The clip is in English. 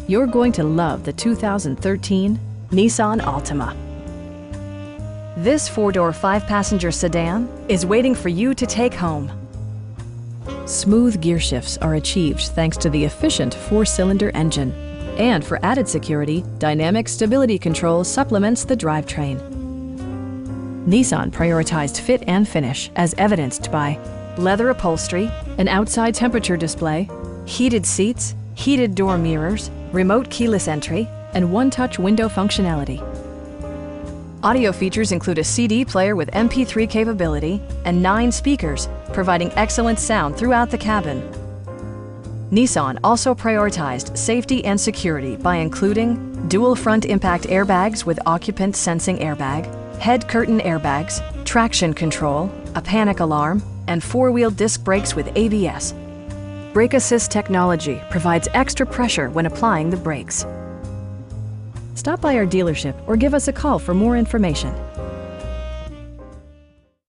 You're going to love the 2013 Nissan Altima. This four-door, five-passenger sedan is waiting for you to take home. Smooth gear shifts are achieved thanks to the efficient four-cylinder engine. And for added security, dynamic stability control supplements the drivetrain. Nissan prioritized fit and finish as evidenced by leather upholstery, an outside temperature display, heated seats, heated door mirrors, remote keyless entry, and one-touch window functionality. Audio features include a CD player with MP3 capability and 9 speakers, providing excellent sound throughout the cabin. Nissan also prioritized safety and security by including dual front impact airbags with occupant sensing airbag, head curtain airbags, traction control, a panic alarm, and four-wheel disc brakes with ABS. Brake Assist technology provides extra pressure when applying the brakes. Stop by our dealership or give us a call for more information.